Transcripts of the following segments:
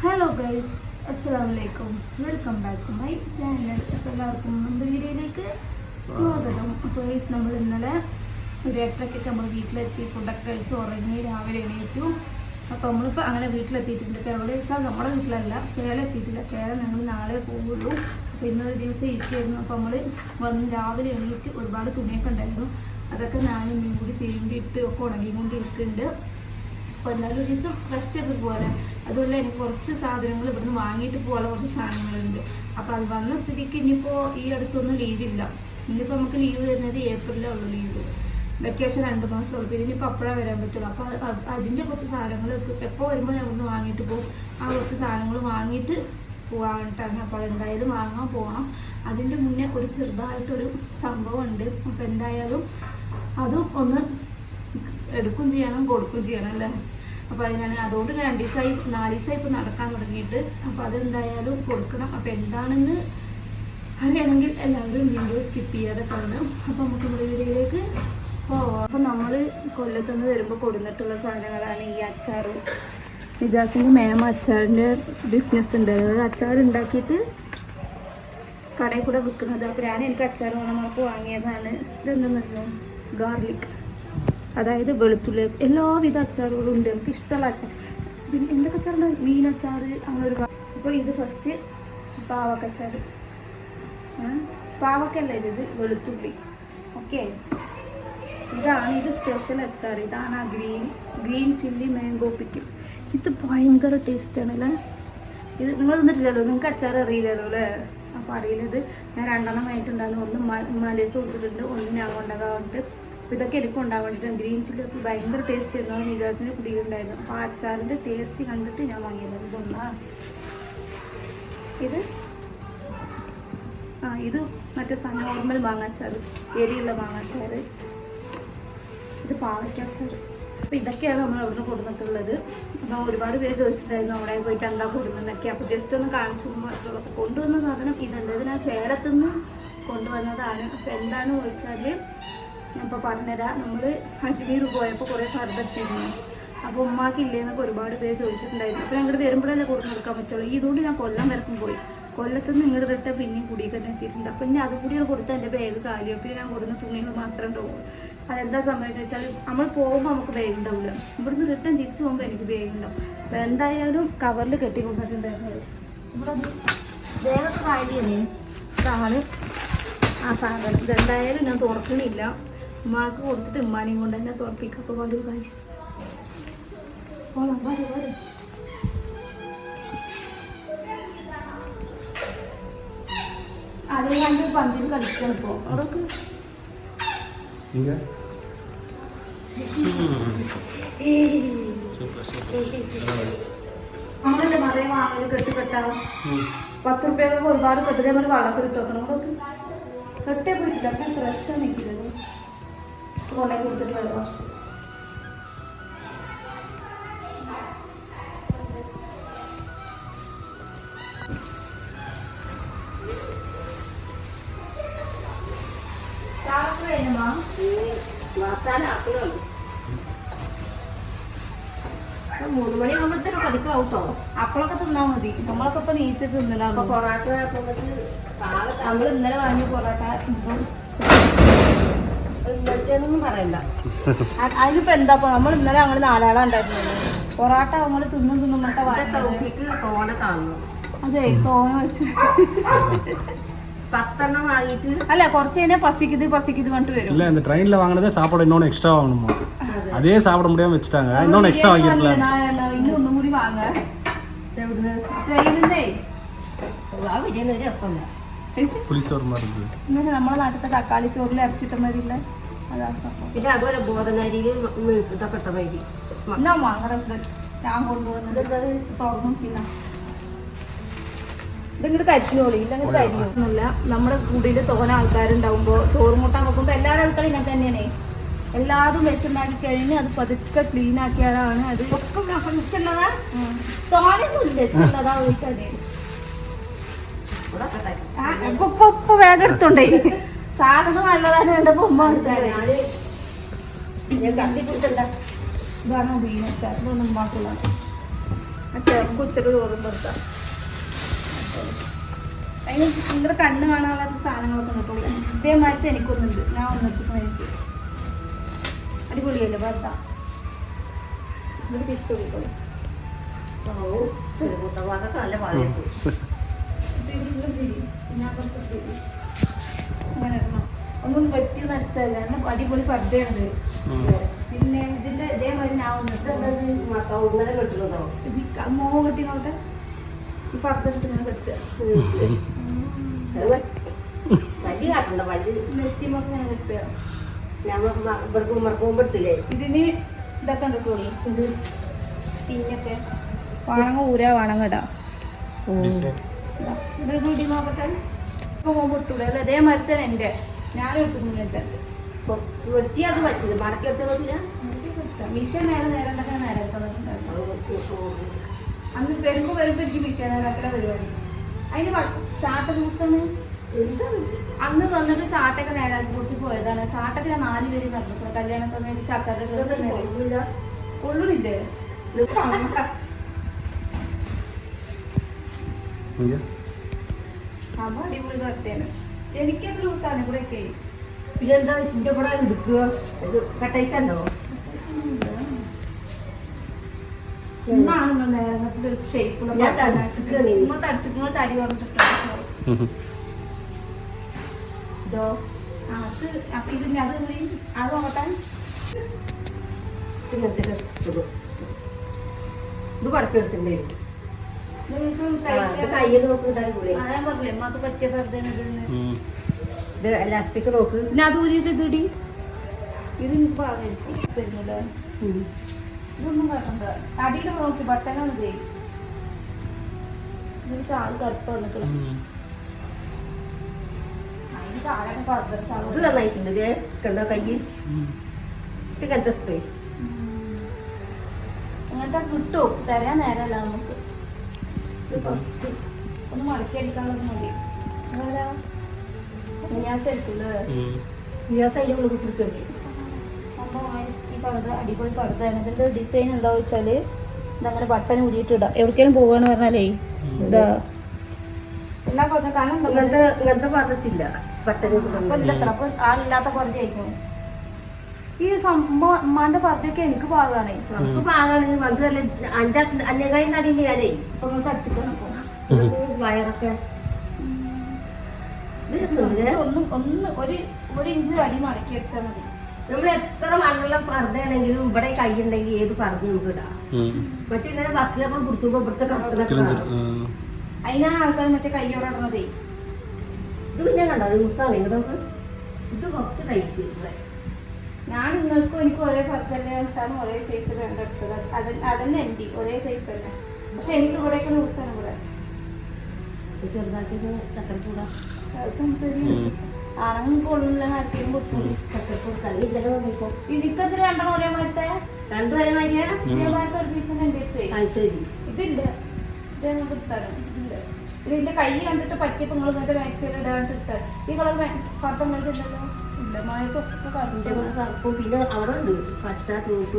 Hello guys, അസ്സലാമു അലൈക്കും. Welcome back to my channel. അപ്പോൾ എല്ലാവർക്കും നമ്മുടെ വീഡിയോയിലേക്ക് സ്വാഗതം. അപ്പോൾ ഗൈസ്, നമ്മൾ ഇന്നലെ ഒരു 8:30 നമ്മൾ വീട്ടിലെത്തി, ഫുഡൊക്കെ കഴിച്ച് ഉറങ്ങി രാവിലെ എണീറ്റു. അപ്പോൾ നമ്മളിപ്പോൾ അങ്ങനെ വീട്ടിലെത്തിയിട്ടുണ്ട്. ഇപ്പോൾ എവിടെ വെച്ചാൽ നമ്മുടെ വീട്ടിലല്ല, സേലം എത്തിയിട്ടില്ല. സേലം ഞങ്ങൾ നാളെ പോകുള്ളൂ. അപ്പോൾ ഇന്നൊരു ദിവസം ഇരിക്കുകയായിരുന്നു. അപ്പോൾ നമ്മൾ വന്ന് രാവിലെ എണീറ്റ് ഒരുപാട് തുണിയൊക്കെ ഉണ്ടായിരുന്നു. അതൊക്കെ ഞാനും മീൻ കൂടി തിരുമ്പിയിട്ട് ഒക്കെ ഉണങ്ങിക്കൊണ്ടിരിക്കുന്നുണ്ട്. അപ്പോൾ എന്നാലും ഒരു ദിവസം റെസ്റ്റ് ഒക്കെ പോകാൻ, അതുപോലെ എനിക്ക് കുറച്ച് സാധനങ്ങൾ ഇവിടുന്ന് വാങ്ങിയിട്ട് പോകാനുള്ള കുറച്ച് സാധനങ്ങളുണ്ട്. അപ്പോൾ അത് വന്ന സ്ഥിതിക്ക് ഇനിയിപ്പോൾ ഈ അടുത്തൊന്നും ലീവില്ല. ഇനിയിപ്പോൾ നമുക്ക് ലീവ് തരുന്നത് ഏപ്രിലേ ഉള്ളൂ ലീവ്. വെക്കേഷൻ 2 മാസമുള്ളൂ. പിന്നെ ഇനിയിപ്പോൾ അപ്പോഴാണ് വരാൻ പറ്റുള്ളൂ. അപ്പോൾ അതിൻ്റെ കുറച്ച് സാധനങ്ങൾ എപ്പോൾ വരുമ്പോൾ ഞാൻ ഇവിടുന്ന് വാങ്ങിയിട്ട് പോകും. ആ കുറച്ച് സാധനങ്ങൾ വാങ്ങിയിട്ട് പോകാനായിട്ടാണ്. അപ്പോൾ അതെന്തായാലും വാങ്ങാൻ പോകണം. അതിൻ്റെ മുന്നേ ഒരു ചെറുതായിട്ടൊരു സംഭവം ഉണ്ട്. അപ്പോൾ എന്തായാലും അതും ഒന്ന് എടുക്കും ചെയ്യണം, കൊടുക്കും ചെയ്യണം അല്ലേ. അപ്പോൾ അതുകൊണ്ട് 2 ദിവസമായി 4 ദിവസമായി ഇപ്പോൾ നടക്കാൻ തുടങ്ങിയിട്ട്. അപ്പോൾ അതെന്തായാലും കൊടുക്കണം. അപ്പോൾ എന്താണെന്ന് അറിയണമെങ്കിൽ എല്ലാവരും വീഡിയോ സ്കിപ്പ് ചെയ്യാതെ കാണണം. അപ്പോൾ നമുക്ക് നമ്മുടെ വീഡിയോയിലേക്ക് പോവാം. അപ്പോൾ നമ്മൾ കൊല്ലത്തുനിന്ന് വരുമ്പോൾ കൊടുത്തിട്ടുള്ള സാധനങ്ങളാണ് ഈ അച്ചാർ. നിജാസിൻ്റെ മേമ അച്ചാറിൻ്റെ ബിസിനസ് ഉണ്ട്. അതായത് അച്ചാർ ഉണ്ടാക്കിയിട്ട് കടയിൽ കൂടെ വിൽക്കുന്നത്. അപ്പോൾ എനിക്ക് അച്ചാർ വേണം, അപ്പോൾ വാങ്ങിയതാണ്. ഇതെന്തെന്നറിയോ? ഗാർലിക്, അതായത് വെളുത്തുള്ളി. എല്ലാവിധ അച്ചാറുകളും ഉണ്ട്. നമുക്ക് ഇഷ്ടമുള്ള അച്ചാർ. പിന്നെ എന്തൊക്കെ അച്ചാറുണ്ട്? മീനച്ചാർ, അങ്ങനെ ഒരു. അപ്പോൾ ഇത് ഫസ്റ്റ് പാവക്കച്ചാർ. പാവക്കല്ല, ഇത് വെളുത്തുള്ളി. ഓക്കെ, ഇതാണ് ഇത് സ്പെഷ്യൽ അച്ചാർ. ഇതാണ് ആ ഗ്രീൻ ചില്ലി മാംഗോ പിക്കും. ഇത് ഭയങ്കര ടേസ്റ്റാണ് അല്ലേ. ഇത് നിങ്ങൾ തിന്നിട്ടില്ലല്ലോ, നിങ്ങൾക്ക് അച്ചാർ അറിയില്ലല്ലോ അല്ലേ. അപ്പോൾ അറിയില്ലത് ഞാൻ 2 എണ്ണം ആയിട്ടുണ്ടായിരുന്നു. ഒന്ന് മലയിട്ട് കൊടുത്തിട്ടുണ്ട്, ഒന്ന് ഞാൻ കൊണ്ടുപോകാറുണ്ട്. അപ്പോൾ ഇതൊക്കെ എനിക്ക് ഉണ്ടാകാൻ വേണ്ടിയിട്ട് ഗ്രീൻ ചില്ലി ഒക്കെ ഭയങ്കര ടേസ്റ്റ് ആയിരുന്നു. നിജാസിന് കുടിയുണ്ടായിരുന്നു. അപ്പോൾ ആ അച്ചാറിൻ്റെ ടേസ്റ്റ് കണ്ടിട്ട് ഞാൻ വാങ്ങിയത്. ഇതൊന്നാ ഇത് മറ്റേ നോർമൽ മാങ്ങാച്ചാർ, എരിയുള്ള മാങ്ങാച്ചാർ. ഇത് പാവയ്ക്കാച്ചാർ. അപ്പോൾ ഇതൊക്കെയാണ് നമ്മൾ അവിടുന്ന് കൊടുത്തിട്ടുള്ളത്. അപ്പോൾ ഒരുപാട് പേര് ചോദിച്ചിട്ടുണ്ടായിരുന്നു അവിടെ പോയിട്ട് എന്താ കൊടുക്കുന്നതൊക്കെ. അപ്പോൾ ജസ്റ്റ് ഒന്ന് കാണിച്ചു മാത്രമേ. അപ്പോൾ കൊണ്ടുവന്ന സാധനം ഇതുണ്ട്. ഇത് ഞാൻ സേലത്തുനിന്ന് കൊണ്ടുവന്നതാണ്. അപ്പോൾ എന്താണെന്ന് ചോദിച്ചാൽ ഞാൻ ഇപ്പോൾ പറഞ്ഞുതരാം. നമ്മൾ അജ്മീർ പോയപ്പോൾ കുറേ സർബത്തിരുന്നു. അപ്പോൾ ഉമ്മാക്കില്ലേന്നൊക്കെ ഒരുപാട് പേര് ചോദിച്ചിട്ടുണ്ടായിരുന്നു. അപ്പോൾ ഞങ്ങൾ വരുമ്പോഴല്ലേ കൊടുത്ത് കൊടുക്കാൻ പറ്റുള്ളൂ. ഇതുകൊണ്ട് ഞാൻ കൊല്ലം വരക്കും പോയി. കൊല്ലത്തുനിന്ന് ഇങ്ങോട്ട് റിട്ട പിന്നെയും കുടിയിൽ തന്നെ എത്തിയിട്ടുണ്ട്. അപ്പോൾ ഇനി അത് കൂടി കൊടുത്താൽ എൻ്റെ ബാഗ് കാലിയോ. പിന്നെ ഞാൻ കൊടുക്കുന്ന തുണികൾ മാത്രമേ ഉണ്ടാവുള്ളൂ. അതെന്താ സംഭവിച്ചത് വെച്ചാൽ നമ്മൾ പോകുമ്പോൾ നമുക്ക് ബാഗ് ഉണ്ടാവില്ല. ഇവിടുന്ന് റിട്ടേൺ തിരിച്ചു പോകുമ്പോൾ എനിക്ക് ബാഗ് ഉണ്ടാവും. അപ്പോൾ എന്തായാലും കവറിൽ കെട്ടി കൊണ്ടിട്ടുണ്ടായിരുന്നു. ഇവിടെ ബാഗൊക്കെ കാലിയല്ലേ. ഇതാണ് ആ സാധനം. ഇതെന്തായാലും ഞാൻ തുറക്കണില്ല. ഉമ്മാക്ക് കൊടുത്തിട്ട് ഉമ്മാനെയും കൊണ്ട് തന്നെ തുറപ്പിക്കും. അപ്പോൾ വരൂ ഗൈസ്, പോകാം. വരും അതിൽ കണ്ട് പന്തിൽ കളിക്കാൻ ഇപ്പോൾ അതൊക്കെ നമ്മളല്ലേ നിറയെ വാങ്ങല് കെട്ടാവും. 10 രൂപയൊക്കെ ഒരുപാട് കെട്ടിതേ പോലെ വള്ളത്തിൽ ഇട്ട് വെക്കണം. അതൊക്കെ കെട്ടേ പോയിട്ടില്ല. അപ്പം ഫ്രഷ് നിൽക്കുന്നത് കൊണ്ടേ കൊടുത്തിട്ടുള്ളത്. മൂന്ന് മണി ആകുമ്പോഴത്തേക്ക് പതിക്കാവൂട്ടോ. അപ്പോഴൊക്കെ തിന്നാ മതി. നമ്മളൊക്കെ ഇപ്പൊ നീച്ചിട്ട് തിന്നില്ല. അപ്പൊ പൊറാട്ട നമ്മൾ ഇന്നലെ വാങ്ങിയ പൊറാട്ട ഇന്നലത്തേന്നൊന്നും പറയണ്ട. അതിനിപ്പോ എന്താ നമ്മൾ ഇന്നലെ ഞങ്ങൾ 4 ആളാ ഉണ്ടായിരുന്നത്. പൊറാട്ട നമ്മൾ തിന്നുമ്പോഴത്തെ തോനെ കാണണം. അതെ, തോന വെച്ച് 10 എണ്ണം വാങ്ങിയിട്ട് അല്ല, കുറച്ച് കഴിഞ്ഞാൽ പസിക്കുത് പറഞ്ഞിട്ട് വരും. இல்ல இந்த ட்ரெயின்ல வாங்குனதே சாப்பாடு இன்னொன்னு எக்ஸ்ட்ரா வாங்கணுமா? அதே சாப்பிட முடியாம வச்சிட்டாங்க. இன்னொன்னு எக்ஸ்ட்ரா வாங்கிருக்கலாம். ഇനി ഒന്നും കൂടി വാങ്ങ ട്രെയിനിന്നേ. ആ വിജയന് ഒരു രസമില്ല. പുളിസോർ மாதிரி இருக்கு. ഇന്നലെ നമ്മളെ നാട്ടിലത്തെ തക്കാളി ചോറിൽ അരച്ചിട്ട മതിയില്ല. അതാണ് സംഭവം. പിന്നെ അതുപോലെ ബോധനരിയിൽ ഇതൊക്കെ ഇട്ട മതി. എന്നാ വാങ്ങണത് ഞാൻ കൊണ്ടുപോകുന്നത്. ഇത് തുറന്നു. പിന്നെ ഇതിങ്ങോട്ട് കരിഞ്ഞോളി, ഇല്ലെങ്കിൽ കരിയൊന്നുമില്ല. നമ്മുടെ കുടിയിൽ തോന ആൾക്കാരുണ്ടാവുമ്പോൾ ചോറും കൂട്ടാൻ വെക്കുമ്പോൾ എല്ലാവരും അടുക്കള ഇങ്ങനെ തന്നെയാണേ. എല്ലാതും വെച്ചുണ്ടാക്കി കഴിഞ്ഞ് അത് പതുക്കെ ക്ലീൻ ആക്കിയാലാണ് അത് ഒക്കെ വെച്ചുള്ളതാ. തോനൊന്നുമില്ല, വെച്ചുള്ളതാ വീട്ടത്. ഇപ്പൊ വേഗം എടുത്തോണ്ടേ. സാധനം നല്ലതാണ്. കണ്ടപ്പോ ഉമ്മ എടുത്താലേ കത്തി പിടിച്ചണ്ട. ഇതാണ് മീനച്ചാർ. ഇതൊന്നും ഉമ്മാക്കുള്ള ചേർന്ന് ഉച്ചക്ക് ചോറും കൊടുക്കാം. അതിന് നിങ്ങളുടെ കണ്ണ് കാണാനുള്ള സാധനങ്ങളൊക്കെ കിട്ടുള്ളൂ. ഇതേമാതിരി എനിക്കൊന്നുണ്ട്. ഞാൻ ഒന്നെടുത്തിട്ട് എനിക്ക് അടിപൊളിയല്ലേ ബസ. ഇവിടെ തിരിച്ചു കൊടുക്കോളൂ. ചെറുകുട്ടന്മാരൊക്കെ നല്ല പാടായിരുന്നു. അങ്ങനെ ഇടണം. ഒന്നും വെട്ടി നടിച്ചല്ല, അടിപൊളി പർദ്ദയാണ്. പിന്നെ ഇതിന്റെ ഇതേമാതിരി ഞാൻ വന്നിട്ട് മസൗന്നര കെട്ടുള്ളതോ മോഹം കെട്ടി നോട്ടെ. ഈ പർദ്ദ ഇട്ട് ഇങ്ങനെ കെട്ടുക. വലിയ കാട്ടുണ്ടോ വലിയ നെറ്റിമൊക്കെ ഇങ്ങനെ കെട്ടുക. ഞാൻ ഇവിടേക്ക് ഉമ്മർക്കുമ്പോഴത്തില്ലേ ഇതിന് ഇതൊക്കെ ഉണ്ട് തോന്നി. ഇത് പിന്നൊക്കെ വാണങ്ങ ഊരാ വാണങ്ങടാ. ഇതൊരു കൂടി നോക്കട്ടെ. പോകുമ്പോ ഇട്ടൂടെ അല്ല അതേമാതിരി തന്നെ എൻ്റെ ഞാനും ഇട്ടിട്ട് വൃത്തിയാത് പറ്റില്ല മടക്കി വെച്ചാൽ പറ്റില്ല. മിഷൻ നേരെ നേരെ ഉണ്ടാക്കാൻ നേരെ അന്ന് വരുമ്പോ എനിക്ക് മിഷൻ നേരാക്കുന്ന പരിപാടി. അതിന് ചാട്ട ദിവസമാണ് അന്ന് വന്നിട്ട് ചാട്ടൊക്കെ നേരാക്കി കൊടുത്ത് പോയതാണ്. ചാട്ടൊക്കെ ഞാൻ 4 പേര് നടന്നു കല്യാണ സമയത്ത് ചക്കരുടെ ഉള്ളില്ലേ അമ്മ അടിപൊളി ഭർത്തേന്. എനിക്കത് ലൂസാണ് ഇവിടെ ഒക്കെ. പിന്നെന്താ ഇതിന്റെ കൂടെ എടുക്കുക കട്ടയിച്ചുണ്ടോ? ഇന്നാണ് നിങ്ങൾ നേരത്തെ ഒരു ഷേപ്പുള്ള തടിച്ചിട്ട് തടി കുറഞ്ഞിട്ടോ ഇതോ അത് അപ്പൊ ഇത് അത് അത് നോക്കട്ടെ. ഇത് പടക്കി വെച്ചിട്ടുണ്ടായിരുന്നു. നിങ്ങൾക്ക് കയ്യിൽ നോക്ക് കൂടെ അതാൻ പറഞ്ഞില്ലേ അമ്മക്ക് പറ്റിയ വെറുതെ ഇത് എലാസ്റ്റിക് നോക്ക്. പിന്നെ അത് ഊരിട്ട് ഇതിടി ഇത് എനിക്ക് ആകായിരിക്കും തരുന്നില്ല. ഇതൊന്നും കാട്ടണ്ട. അടിയിൽ നോക്കി ബട്ടനാണ് ഇതേ. ഇതിന് ഷാൾ കറുപ്പ് വന്നിക്കണം. അതിന് താഴെ പറഞ്ഞു ഷാൾ ഇത് നന്നായിട്ടുണ്ട് കണ്ടോ കയ്യിൽ ഇങ്ങനത്തെ സ്പ്രേ അങ്ങനത്തെ കിട്ടും. തരാൻ നേരമല്ല നമുക്ക്. കുറച്ച് ഒന്ന് മടക്കി അടിക്കാനുള്ളത് മതി. നിയാസായിരിക്കുമല്ലോ. അതിനുള്ള കുട്ടികൾക്ക് അപ്പോൾ ഈ പർദ്ദ അടിപൊളി പർദ്ദയാണ്. ഇതിൻ്റെ ഡിസൈൻ എന്താണെന്ന് വെച്ചാൽ ഇതങ്ങനെ ബട്ടൺ ഊരിയിട്ടിടാം. എവിടേക്കെങ്കിലും പോവുകയെന്ന് പറഞ്ഞാലേ ഇതാ എല്ലാ പർദ്ദ കാരണം ഇങ്ങനത്തെ പറഞ്ഞില്ല പട്ടന്. അപ്പം ഇല്ലത്ര അപ്പം ആളില്ലാത്ത പർദ്ദ ആയിരിക്കും. ഈ സംഭവം ഉമ്മാന്റെ പർദ്ദയൊക്കെ എനിക്ക് പാകാണേ. നമുക്ക് പാകാണ് വന്നതല്ലേ അഞ്ഞകായി നടിയുണ്ട് ഞാനേ. അപ്പൊ നിങ്ങൾ തടിച്ചിക്കണം. വയറൊക്കെ ഒന്ന് ഒരു ഇഞ്ച് അടി മടക്കി വെച്ചാൽ മതി. നമ്മൾ എത്ര മണ്ണുള്ള പർദ്ദയാണെങ്കിലും ഇവിടെ കൈയുണ്ടെങ്കിൽ ഏത് പർദ്ദ നമുക്ക് ഇടാം. മറ്റേ ഇങ്ങനെ ബസ്സിലൊക്കെ പിടിച്ചുമ്പോ ഇവിടുത്തെ കഷ്ടതൊക്കെ അതിനാണ് ആൾക്കാർ മറ്റേ കയ്യോറിടണതേ. ഇത് പിന്നെ കണ്ടോ ദിവസമാണ് ഇതൊക്കെ. ഇത് കുറച്ച് ടൈറ്റ്. ഞാൻ നിങ്ങൾക്കും എനിക്കും ഒരേ പർദ്ദയാണ് ഒരേ സൈസ് വേണ്ടെടുത്തത്. അതന്നെ എൻ്റെ ഒരേ സൈസ് തന്നെ. പക്ഷെ എനിക്ക് ഇവിടെയൊക്കെ ലൂസാണ്. ഇവിടെ ചെറുതാക്കി ചക്കരക്കൂട സംസാരിക്കും ആണെങ്കിൽ കൊള്ളില്ല. ആർക്കെങ്കിലും കൊടുത്തു ചക്കരക്കൂട ഇതൊക്കെ നോക്കിപ്പോ എനിക്കത് രണ്ടെണ്ണം ഒരേ മാറ്റത്തെ രണ്ടുപേരെ മാറ്റിയ ഒരു പീസ് എൻ്റെ ശരി. ഇതില്ല. ഇത് ഞങ്ങൾ ഇട്ടാണ്. ഇതില്ല. ഇതിന്റെ കൈ കണ്ടിട്ട് പറ്റിയപ്പോ നിങ്ങൾ ഇങ്ങനത്തെ മാക്സിയിൽ ഇടാണ്ട് ഇട്ടാൽ ഈ കളർ പർദ്ദ നിങ്ങൾക്ക് ഇല്ലല്ലോ. ഇല്ല മഴത്തൊക്കെ കറുപ്പും പിന്നെ അവിടെ ഉണ്ട് പച്ച ചുവപ്പ്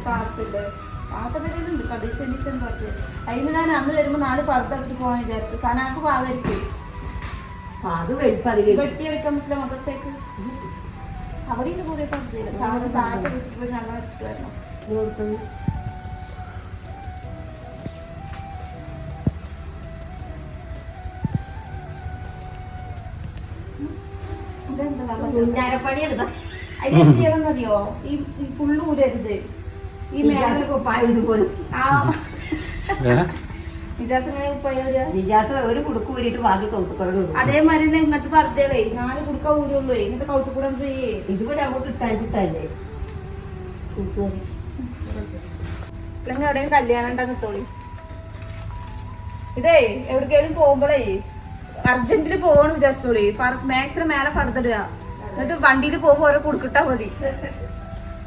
കാത്തില്ലേ പാത്ത പേരുണ്ട് ഡിസൈൻ ഡിസൈൻ പർദ്ദ. അതിന് ഞാൻ അന്ന് വരുമ്പോ 4 പർദ്ദ ഇട്ട് പോകാൻ വിചാരിച്ചു. സനാക്ക് പാകായിരിക്കും. അത് വലിപ്പധികം വെട്ടി എടുക്കാൻ പറ്റില്ല മദ്രസയ്ക്ക്. അവിടെ ഇത് കൂടെ പർദ്ദയില്ല. താഴത്തെ വീട്ടിൽ ഞങ്ങൾ ഇട്ട് വരണം. മുന്നാരപ്പണി എടുത്ത അതിനെന്ത് ചെയ്യണമെന്നറിയോ? ഈ ഫുള്ള് ഊരരുത്. ഈ പോലും ആ ഇതിനകത്ത് ഇങ്ങനെ ഉപ്പായ നിജാസ് ഒരു കുടുക്ക് ഊരിയിട്ട് ബാക്കി കൗത്തുക്കളോട് അതേമാതിരി തന്നെ ഇന്നത്തെ പർദ്ദകളേ 4 കുടുക്ക ഊരുള്ളൂ. ഇന്നത്തെ കൗത്തുക്കൂടെ ഇതുപോലെ അങ്ങോട്ട് ഇട്ടാല്ലേ അല്ലെങ്കിൽ എവിടെയും കല്യാണം ഉണ്ടാകും കിട്ടോളി. ഇതേ എവിടേക്കെങ്കിലും പോകുമ്പോഴേ അർജന്റിൽ പോകണം വിചാരിച്ചോളി. മാക്സിന് മേലെ ഫർദ്ദിടുക. എന്നിട്ട് വണ്ടിയിൽ പോകുമ്പോ ഓരോ കുടുക്കിട്ടാ മതി.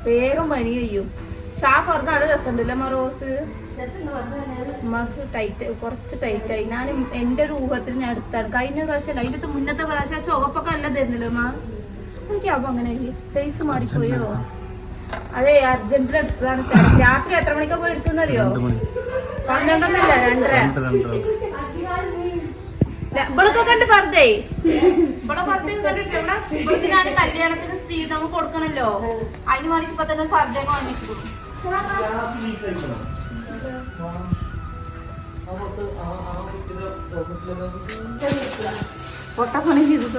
വേഗം പണി കഴിയും. പക്ഷെ ആ ഫർദ്ദ നല്ല രസമുണ്ടല്ലേ റോസ്. ഉമ്മക്ക് ടൈറ്റ് കുറച്ച് ടൈറ്റായി. ഞാൻ എൻ്റെ ഒരു ഊഹത്തിന് ഞാൻ എടുത്താണ്. കഴിഞ്ഞ പ്രാവശ്യം അതിൻ്റെ മുന്നത്തെ പ്രാവശ്യം ചുവപ്പൊക്കെ അല്ല തരുന്നില്ല അമ്മ. എനിക്കാവുമ്പോ അങ്ങനെ സൈസ് മാറിപ്പോയോ? അതെ അർജന്റിൽ എടുത്തതാണ്. രാത്രി എത്ര മണിക്കാ പോയി എടുത്തെന്നറിയോ? 12 2:30. 2. ഇവളൊക്കെ കണ്ട് ഫർദേ ഇവിടെ ഫർദ കണ്ടിട്ട് ഇവിടെ ഞാൻ കല്യാണത്തിന് സ്ത്രീ നമുക്ക് കൊടുക്കണല്ലോ അതിന് വേണ്ടി ഇപ്പൊ തന്നെ ഫർദയൊക്കെ വാങ്ങിച്ചു പൊട്ടപ്പണി ചെയ്തിട്ട്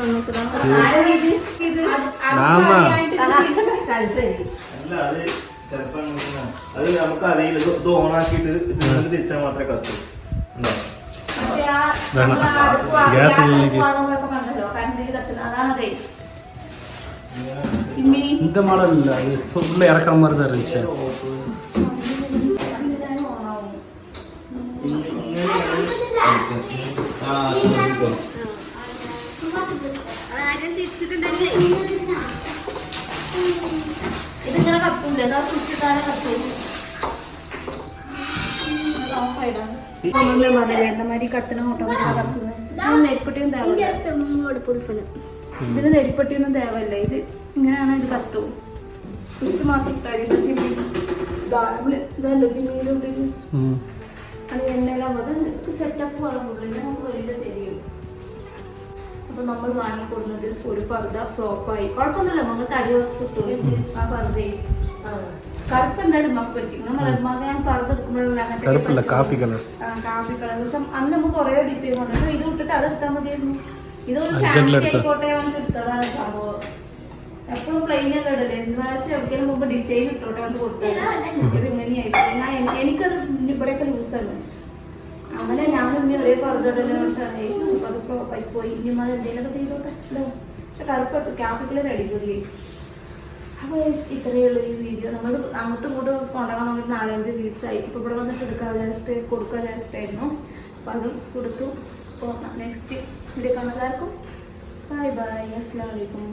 അത് നമുക്ക് അറിയില്ല ഇത് ഓണാക്കിയിട്ട് തിരിച്ചാൽ മാത്രമേ കത്തൂ. ഗ്യാസ് അതാണതേ இந்த மாடல் இல்ல இது உள்ள இறக்குற மாதிரி தான் இருந்துச்சு. ഇതിങ്ങനെ കത്തൂല മാതിരി കത്തണ ഓട്ടോമാറ്റിക് കത്തുന്നത് നെരിപ്പട്ടിയും ഇതിന് നെരിപ്പട്ടിയൊന്നും തേവല്ല ഇത് ഇങ്ങനെയാണ് ഇത് കത്തും സ്വിച്ച് മാത്രം ഇട്ടായിരുന്നു ചിമ്മി ഇതല്ലോ ചിമ്മിയുടെ ഉള്ളിൽ അത് എന്നെല്ലാം സെറ്റപ്പ് വളർന്നുള്ളിൽ നമുക്ക് വെളിയിൽ തരും. അപ്പൊ നമ്മൾ വാങ്ങിക്കൊടുന്നതിൽ ഒരു പർദ്ദ ഫ്ലോപ്പായി കുഴപ്പമൊന്നുമില്ല നമ്മൾ തടി വസ്തു ആ പർദ്ദയും കറുപ്പ് എന്തായാലും മക്ക് പറ്റും നമ്മൾ ഞാൻ പർദ്ദ എടുക്കുമ്പോഴാണ് കാപ്പി കളർ പക്ഷെ അന്ന് നമുക്ക് കുറേ ഡിസൈൻ വന്നിട്ട് ഇത് വിട്ടിട്ട് അത് എടുത്താൽ മതിയായിരുന്നു. ഇതൊരു ഫാൻസി ആയിക്കോട്ടെ വന്നിട്ട് എടുത്തതാണ് സംഭവം. എപ്പോഴും പ്ലെയിൻ ഒക്കെ ഇടല്ലേ എന്താണെന്ന് എവിടേക്കും മുമ്പ് ഡിസൈൻ ഇട്ടോട്ടെ കൊണ്ട് കൊടുത്തത് ഇത് ഇങ്ങനെയായി എനിക്കത് ഇവിടെയൊക്കെ ലൂസാണ് അങ്ങനെ ഞാനും ഇനി ഒരേ പർദ്ദയിട്ടാണ് അപ്പൊ അത് ഫ്ലോപ്പായി പോയി ഇനി അത് എന്തെങ്കിലുമൊക്കെ ചെയ്തോട്ടെ പക്ഷെ കറുപ്പ് കാപ്പിക്കുള്ള അടിപൊളിയായി. അപ്പോൾ ഇത്രയേ ഉള്ളൂ ഈ വീഡിയോ. നമ്മൾ അങ്ങോട്ടും ഇങ്ങോട്ടും കൊണ്ടുപോകാൻ നമ്മൾ 4-5 ദിവസമായി. ഇപ്പോൾ ഇവിടെ വന്നിട്ട് കൊടുക്കാൻ വിചാരിച്ചിട്ടായിരുന്നു. അപ്പോൾ അതും കൊടുത്തു. അപ്പോൾ നെക്സ്റ്റ് വീഡിയോ കാണുന്നതായിരിക്കും. Bye bye. അസ്സലാമു അലൈക്കും.